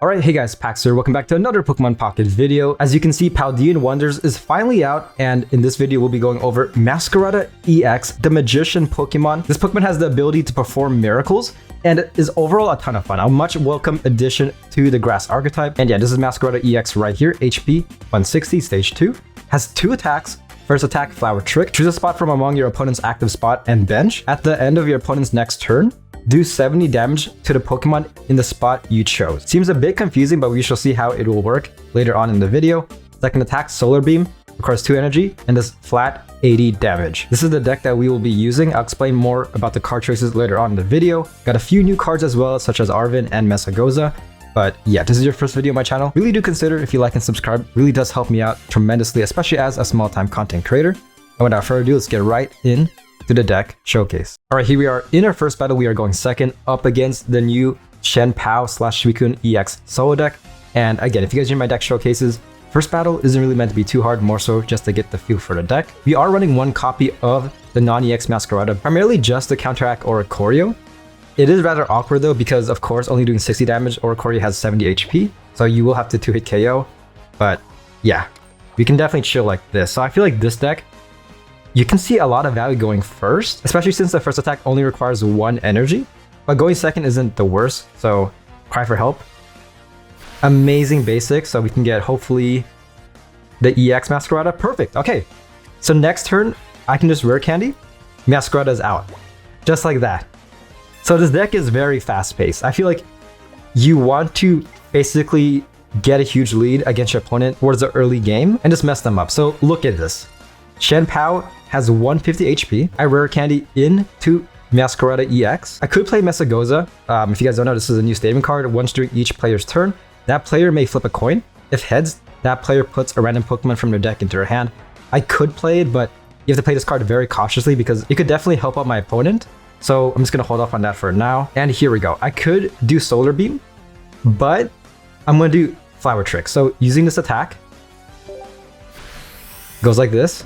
Alright, hey guys, Pax here. Welcome back to another Pokemon Pocket video. As you can see, Paldean Wonders is finally out, and in this video we'll be going over Meowscarada EX, the Magician Pokemon. This Pokemon has the ability to perform miracles, and is overall a ton of fun. A much welcome addition to the Grass archetype. And yeah, this is Meowscarada EX right here, HP 160, Stage 2. Has 2 attacks. First attack, Flower Trick. Choose a spot from among your opponent's active spot and bench. At the end of your opponent's next turn, do 70 damage to the Pokemon in the spot you chose. Seems a bit confusing, but we shall see how it will work later on in the video. Second attack, Solar Beam, requires 2 energy and does flat 80 damage. This is the deck that we will be using. I'll explain more about the card choices later on in the video. Got a few new cards as well, such as Arvin and Mesagoza. But yeah, this is your first video on my channel. Really do consider if you like and subscribe. Really does help me out tremendously, especially as a small-time content creator. And without further ado, let's get right in to the deck showcase. Alright, here we are in our first battle. We are going second up against the new Chien-Pao / Suicune Ex solo deck. And again, if you guys enjoy my deck showcases, first battle isn't really meant to be too hard, more so just to get the feel for the deck. We are running one copy of the non-EX Meowscarada, primarily just to counteract Oricorio. It is rather awkward though, because of course only doing 60 damage, Oricorio has 70 HP, so you will have to 2-hit KO. But yeah, we can definitely chill like this. So I feel like this deck, you can see a lot of value going first, especially since the first attack only requires 1 energy. But going second isn't the worst, so cry for help. Amazing basics, so we can get hopefully the EX Meowscarada. Perfect, okay. So next turn, I can just Rare Candy, Meowscarada is out. Just like that. So this deck is very fast paced. I feel like you want to basically get a huge lead against your opponent towards the early game and just mess them up. So look at this. Chien-Pao has 150 HP. I Rare Candy into Meowscarada EX. I could play Mesagoza. If you guys don't know, this is a new statement card. Once during each player's turn, that player may flip a coin. If heads, that player puts a random Pokemon from their deck into their hand. I could play it, but you have to play this card very cautiously because it could definitely help out my opponent. So I'm just going to hold off on that for now. And here we go. I could do Solar Beam, but I'm going to do Flower Trick. So using this attack, goes like this.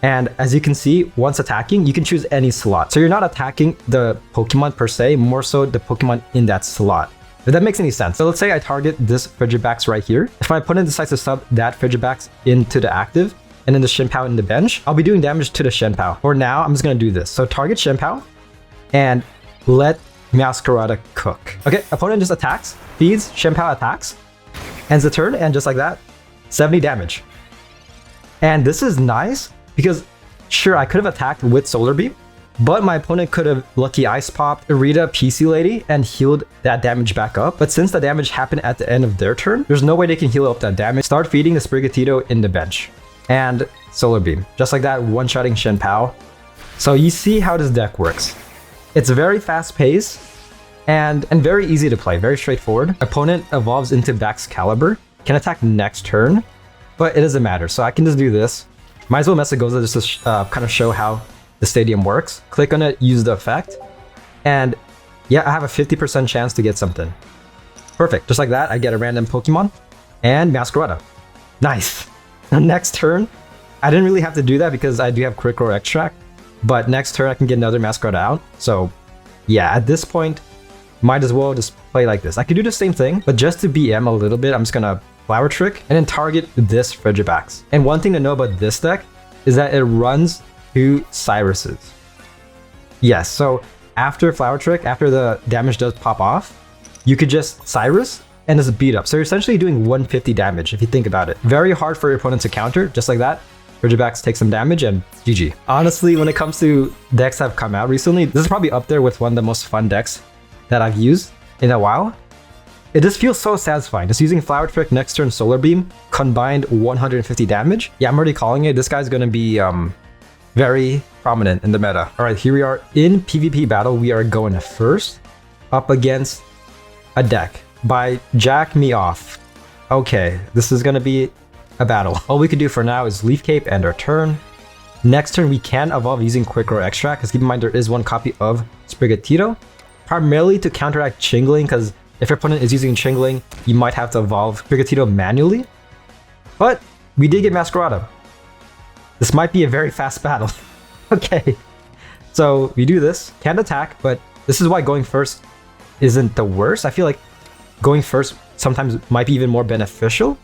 And as you can see, once attacking, you can choose any slot. So you're not attacking the Pokemon per se, more so the Pokemon in that slot. If that makes any sense. So let's say I target this Frigibax right here. If my opponent decides to sub that Frigibax into the active, and then the Chien-Pao in the bench, I'll be doing damage to the Chien-Pao. For now, I'm just going to do this. So target Chien-Pao, and let Meowscarada cook. Okay, opponent just attacks, feeds, Chien-Pao attacks, ends the turn, and just like that, 70 damage. And this is nice, because sure, I could have attacked with Solar Beam, but my opponent could have Lucky Ice Popped, Irida, PC Lady, and healed that damage back up. But since the damage happened at the end of their turn, there's no way they can heal up that damage. Start feeding the Sprigatito in the bench. And Solar Beam. Just like that, one-shotting Chien-Pao. So you see how this deck works. It's very fast-paced and very easy to play, very straightforward. Opponent evolves into Baxcalibur, can attack next turn, but it doesn't matter. So I can just do this. Might as well Mesagoza just to kind of show how the stadium works. Click on it, use the effect, and yeah, I have a 50% chance to get something. Perfect. Just like that, I get a random Pokemon and Meowscarada. Nice. Next turn, I didn't really have to do that because I do have Quick Roar Extract, but next turn I can get another Meowscarada out. So yeah, at this point, might as well just play like this. I could do the same thing, but just to BM a little bit, I'm just gonna Flower Trick and then target this Frigibax. And one thing to know about this deck is that it runs 2 Cyruses. Yes, so after Flower Trick, after the damage does pop off, you could just Cyrus and just beat up. So you're essentially doing 150 damage if you think about it. Very hard for your opponent to counter, just like that. Frigibax takes some damage and GG. Honestly, when it comes to decks that have come out recently, this is probably up there with one of the most fun decks that I've used in a while. It just feels so satisfying. Just using Flower Trick, next turn Solar Beam, combined 150 damage. Yeah, I'm already calling it. This guy's gonna be very prominent in the meta. All right, here we are in PvP battle. We are going first up against a deck by Jack Me Off. Okay, this is gonna be a battle. All we could do for now is Leaf Cape and our turn. Next turn, we can evolve using Quick Roar Extract, because keep in mind there is one copy of Sprigatito, primarily to counteract Chingling, because if your opponent is using Chingling, you might have to evolve Sprigatito manually. But we did get Meowscarada. This might be a very fast battle. Okay, so we do this, can't attack, but this is why going first isn't the worst. I feel like going first sometimes might be even more beneficial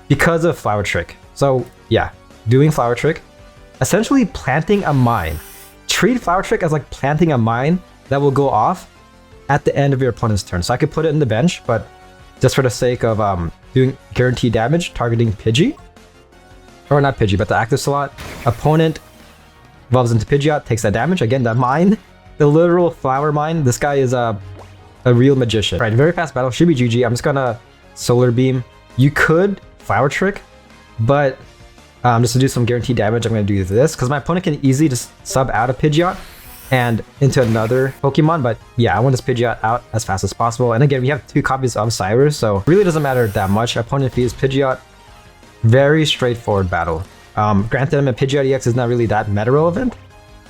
because of Flower Trick. So yeah, doing Flower Trick, essentially planting a mine. Treat Flower Trick as like planting a mine that will go off at the end of your opponent's turn. So I could put it in the bench, but just for the sake of doing guaranteed damage, targeting Pidgey, or not Pidgey, but the active slot, opponent evolves into Pidgeot, takes that damage. Again, that mine, the literal flower mine, this guy is a real magician. Right, very fast battle, should be GG. I'm just gonna Solar Beam. You could Flower Trick, but just to do some guaranteed damage, I'm gonna do this, because my opponent can easily just sub out of Pidgeot and into another Pokemon, but yeah, I want this Pidgeot out as fast as possible. And again, we have 2 copies of Cyrus, so really doesn't matter that much. Opponent feeds Pidgeot, very straightforward battle. Granted, I'm a Pidgeot Ex is not really that meta relevant,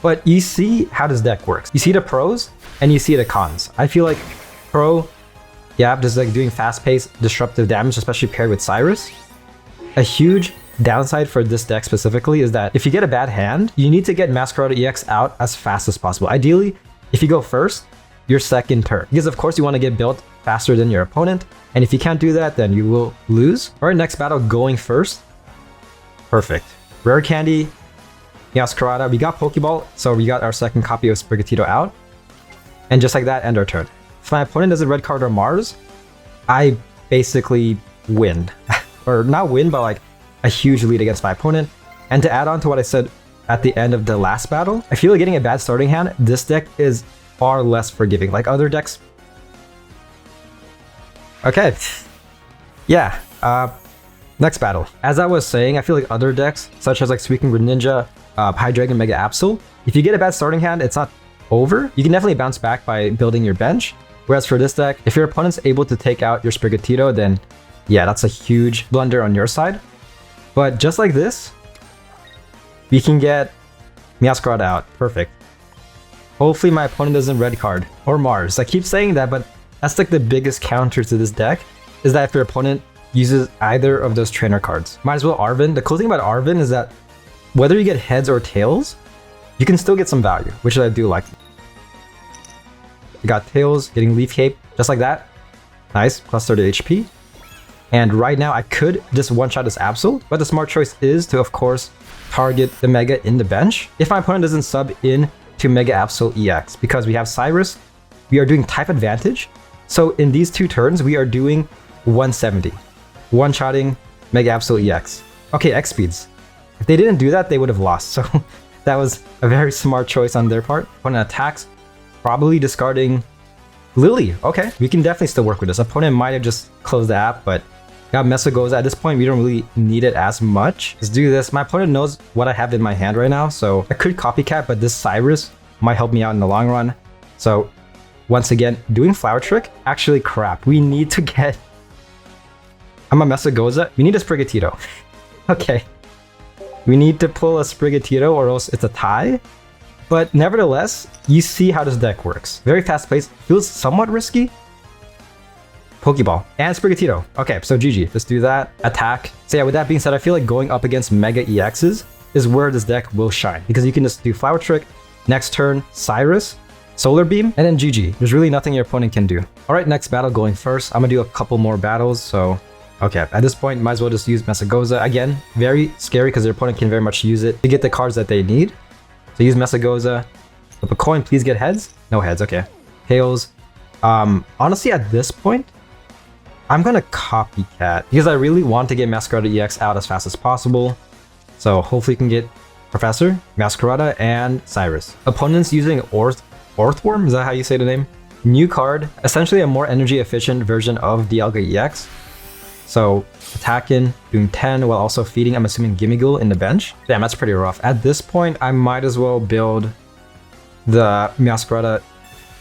but you see how this deck works. You see the pros and you see the cons. I feel like pro, yeah, just like doing fast-paced, disruptive damage, especially paired with Cyrus. A huge downside for this deck specifically is that if you get a bad hand, you need to get Meowscarada EX out as fast as possible. Ideally, if you go first, your second turn. Because of course you want to get built faster than your opponent, and if you can't do that, then you will lose. Alright, next battle, going first. Perfect. Rare Candy, Meowscarada. We got Pokeball, so we got our second copy of Sprigatito out. And just like that, end our turn. If my opponent does a red card or Mars, I basically win. Or not win, but like a huge lead against my opponent. And to add on to what I said at the end of the last battle, I feel like getting a bad starting hand, this deck is far less forgiving. Like other decks. Okay. Yeah. Next battle. As I was saying, I feel like other decks, such as like Suicune Greninja, Hydreigon, Mega Absol, if you get a bad starting hand, it's not over. You can definitely bounce back by building your bench. Whereas for this deck, if your opponent's able to take out your Sprigatito, then yeah, that's a huge blunder on your side. But just like this, we can get Meowscarada out. Perfect. Hopefully my opponent doesn't red card or Mars. I keep saying that, but that's like the biggest counter to this deck, is that if your opponent uses either of those trainer cards. Might as well Arven. The cool thing about Arven is that whether you get heads or tails, you can still get some value, which I do like. You got tails, getting Leaf Cape, just like that. Nice, plus 30 HP. And right now I could just one-shot this Absol, but the smart choice is to, of course, target the Mega in the bench if my opponent doesn't sub in to Mega Absol EX, because we have Cyrus, we are doing type advantage. So in these 2 turns, we are doing 170. One-shotting Mega Absol EX. Okay, X speeds. If they didn't do that, they would have lost. So that was a very smart choice on their part. Opponent attacks, probably discarding Lily. Okay, we can definitely still work with this. Opponent might have just closed the app, but got Mesagoza. At this point, we don't really need it as much. Let's do this. My opponent knows what I have in my hand right now, so I could copycat, but this Cyrus might help me out in the long run. So once again, doing Flower Trick. Actually, crap. We need to get... I'm a Mesagoza. We need a Sprigatito. Okay. We need to pull a Sprigatito or else it's a tie. But nevertheless, you see how this deck works. Very fast paced, feels somewhat risky. Pokeball and Sprigatito. Okay, so GG. Let's do that. Attack. So yeah, with that being said, I feel like going up against Mega EXs is where this deck will shine, because you can just do Flower Trick, next turn, Cyrus, Solar Beam, and then GG. There's really nothing your opponent can do. Alright, next battle going first. I'm gonna do a couple more battles, so... Okay, at this point, might as well just use Mesagoza. Again, very scary because their opponent can very much use it to get the cards that they need. So use Mesagoza. Flip a coin, please get heads. No heads, okay. Tails. Honestly, at this point, I'm gonna copycat because I really want to get Meowscarada EX out as fast as possible. So hopefully you can get Professor, Meowscarada, and Cyrus. Opponents using Orthworm, is that how you say the name? New card, essentially a more energy efficient version of Dialga EX. So attacking, doing 10 while also feeding, I'm assuming Gimmighoul in the bench. Damn, that's pretty rough. At this point, I might as well build the Meowscarada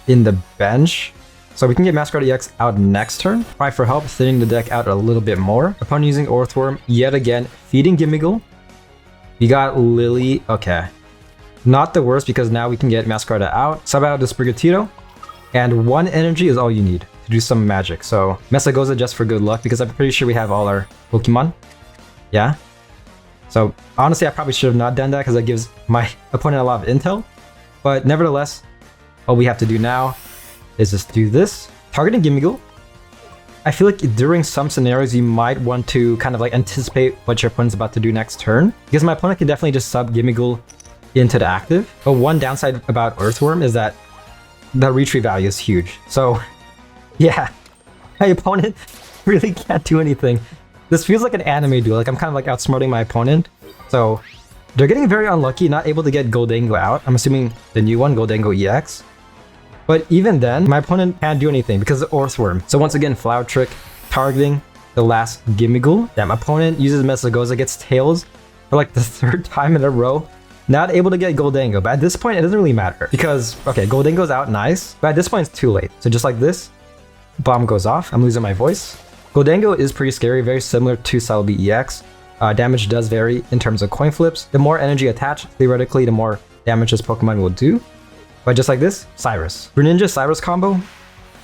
in the bench. So we can get Meowscarada EX out next turn. Try for help, thinning the deck out a little bit more. Opponent using Orthworm, yet again, feeding Gimmighoul. We got Lily, okay. Not the worst because now we can get Meowscarada out. Sub out the Sprigatito, and 1 energy is all you need to do some magic. So Mesagoza just for good luck because I'm pretty sure we have all our Pokemon. Yeah. So honestly, I probably should have not done that because that gives my opponent a lot of intel. But nevertheless, all we have to do now is just do this. Targeting Gimmighoul. I feel like during some scenarios, you might want to kind of like anticipate what your opponent's about to do next turn, because my opponent can definitely just sub Gimmighoul into the active. But one downside about Earthworm is that the retreat value is huge. So yeah, my opponent really can't do anything. This feels like an anime duel. Like I'm kind of like outsmarting my opponent. So they're getting very unlucky, not able to get Gholdengo out. I'm assuming the new one, Gholdengo EX. But even then, my opponent can't do anything because of Earthworm. So once again, Flower Trick targeting the last Gimmighoul. Yeah, my opponent uses Mesagoza, gets Tails for like the 3rd time in a row. Not able to get Gholdengo, but at this point, it doesn't really matter. Because, okay, Gholdengo's out, nice. But at this point, it's too late. So just like this, bomb goes off. I'm losing my voice. Gholdengo is pretty scary, very similar to Celebi EX. Damage does vary in terms of coin flips. The more energy attached, theoretically, the more damage this Pokemon will do. But just like this, Cyrus. Greninja Cyrus combo,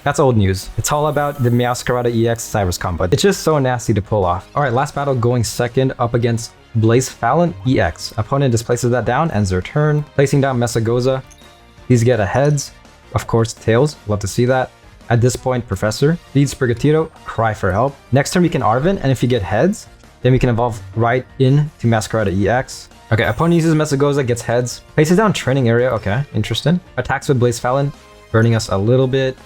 that's old news. It's all about the Meowscarada EX Cyrus combo. It's just so nasty to pull off. Alright, last battle going second up against Blacephalon EX. Opponent displaces that down, ends their turn. Placing down Mesagoza. These get a heads. Of course, Tails. Love to see that. At this point, Professor feeds Sprigatito, cry for help. Next turn we can Arven, and if you get heads, then we can evolve right into Meowscarada EX. Okay, opponent uses Mesagoza, gets heads. Places down training area, okay, interesting. Attacks with Blacephalon, burning us a little bit.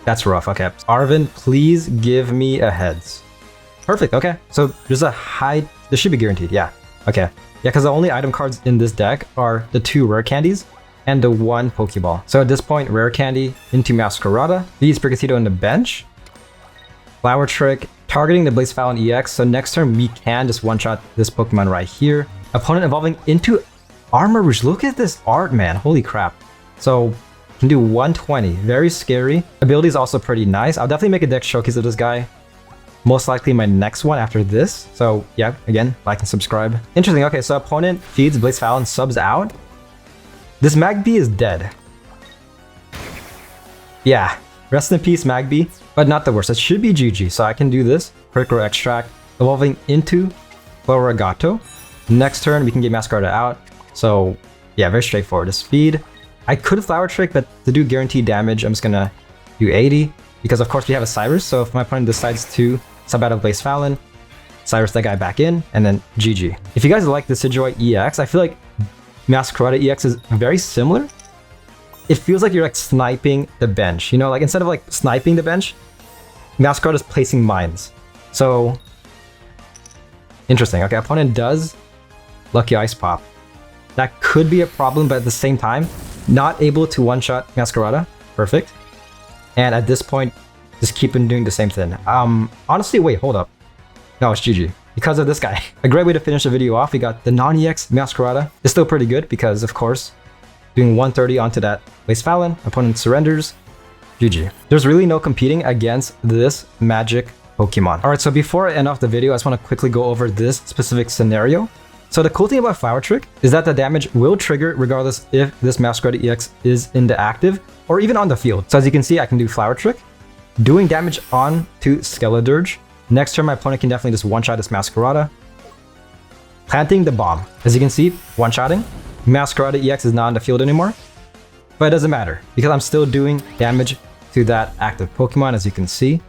That's rough, okay. Arven, please give me a heads. Perfect, okay. So there's a high, this should be guaranteed, yeah. Okay, yeah, because the only item cards in this deck are the 2 rare candies and the 1 Pokeball. So at this point, rare candy into Meowscarada, feeds Sprigatito in the bench. Flower Trick, targeting the Blacephalon EX, so next turn we can just one-shot this Pokemon right here. Opponent evolving into Armarouge. Look at this art, man. Holy crap. So, can do 120. Very scary. Ability is also pretty nice. I'll definitely make a deck showcase of this guy. Most likely my next one after this. So, yeah, again, like and subscribe. Interesting. Okay, so opponent feeds Blacephalon, subs out. This Magby is dead. Yeah, rest in peace, Magby. But not the worst. It should be GG. So I can do this. Critical Extract. Evolving into Floragato. Next turn, we can get Meowscarada out. So, yeah, very straightforward. Just feed. I could Flower Trick, but to do guaranteed damage, I'm just gonna do 80. Because, of course, we have a Cyrus. So, if my opponent decides to sub out of Blacephalon, Cyrus that guy back in, and then GG. If you guys like the Pidgeot EX, I feel like Meowscarada EX is very similar. It feels like you're like sniping the bench. You know, like instead of like sniping the bench, Meowscarada is placing mines. So, interesting. Okay, opponent does Lucky Ice Pop. That could be a problem, but at the same time, not able to one-shot Meowscarada. Perfect. And at this point, just keep on doing the same thing. Honestly, wait, hold up. No, it's GG. Because of this guy. A great way to finish the video off. We got the non-EX Meowscarada. It's still pretty good because, of course, doing 130 onto that Blacephalon. Opponent surrenders. GG. There's really no competing against this magic Pokemon. Alright, so before I end off the video, I just want to quickly go over this specific scenario. So the cool thing about Flower Trick is that the damage will trigger regardless if this Meowscarada EX is in the active or even on the field. So as you can see, I can do Flower Trick, doing damage on to Skeledirge. Next turn, my opponent can definitely just one-shot this Meowscarada. Planting the bomb. As you can see, one-shotting. Meowscarada EX is not on the field anymore. But it doesn't matter because I'm still doing damage to that active Pokemon, as you can see.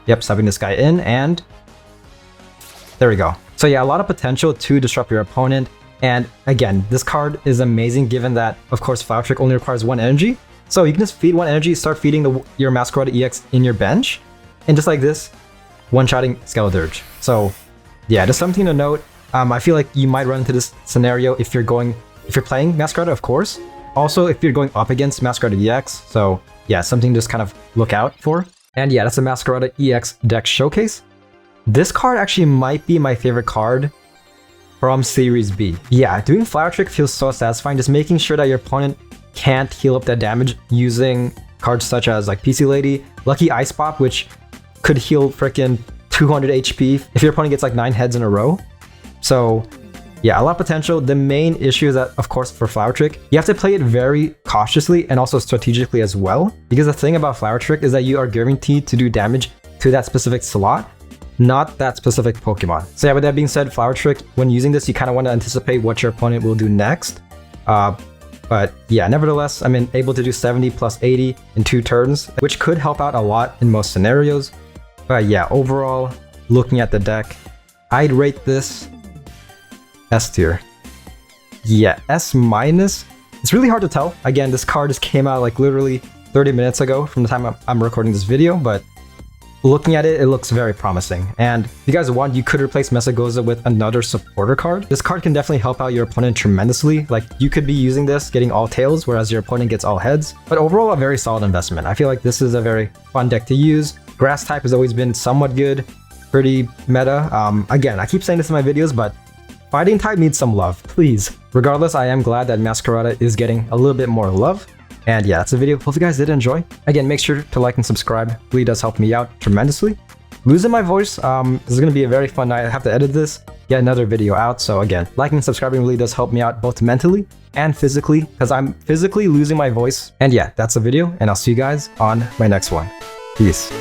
Yep, subbing this guy in, and there we go. So yeah, a lot of potential to disrupt your opponent. And again, this card is amazing given that, of course, Flower Trick only requires 1 energy. So you can just feed 1 energy, start feeding your Meowscarada EX in your bench. And just like this, one-shotting Skeledirge. So yeah, just something to note. I feel like you might run into this scenario if you're playing Meowscarada, of course. Also, if you're going up against Meowscarada EX. So yeah, something to just kind of look out for. And yeah, that's a Meowscarada EX deck showcase. This card actually might be my favorite card from Series B. Yeah, doing Flower Trick feels so satisfying, just making sure that your opponent can't heal up that damage using cards such as like PC Lady, Lucky Ice Pop, which could heal freaking 200 HP if your opponent gets like 9 heads in a row. So yeah, a lot of potential. The main issue is that, of course, for Flower Trick, you have to play it very cautiously and also strategically as well. Because the thing about Flower Trick is that you are guaranteed to do damage to that specific slot, not that specific Pokemon. So yeah, with that being said, Flower Trick, when using this, you kind of want to anticipate what your opponent will do next. But But yeah, nevertheless, I'm able to do 70 plus 80 in 2 turns, which could help out a lot in most scenarios. But yeah, overall, looking at the deck, I'd rate this S tier. Yeah, S minus. It's really hard to tell. Again, this card just came out like literally 30 minutes ago from the time I'm recording this video, but looking at it, it looks very promising. And if you guys want, you could replace Mesagoza with another supporter card. This card can definitely help out your opponent tremendously. Like, you could be using this, getting all tails, whereas your opponent gets all heads. But overall, a very solid investment. I feel like this is a very fun deck to use. Grass type has always been somewhat good, pretty meta. Again, I keep saying this in my videos, but fighting type needs some love, please. Regardless, I am glad that Meowscarada is getting a little bit more love. And yeah, that's the video. Hope you guys did enjoy. Again, make sure to like and subscribe. It really does help me out tremendously. Losing my voice, this is going to be a very fun night. I have to edit this, get another video out. So again, liking and subscribing really does help me out both mentally and physically, because I'm physically losing my voice. And yeah, that's the video, and I'll see you guys on my next one. Peace.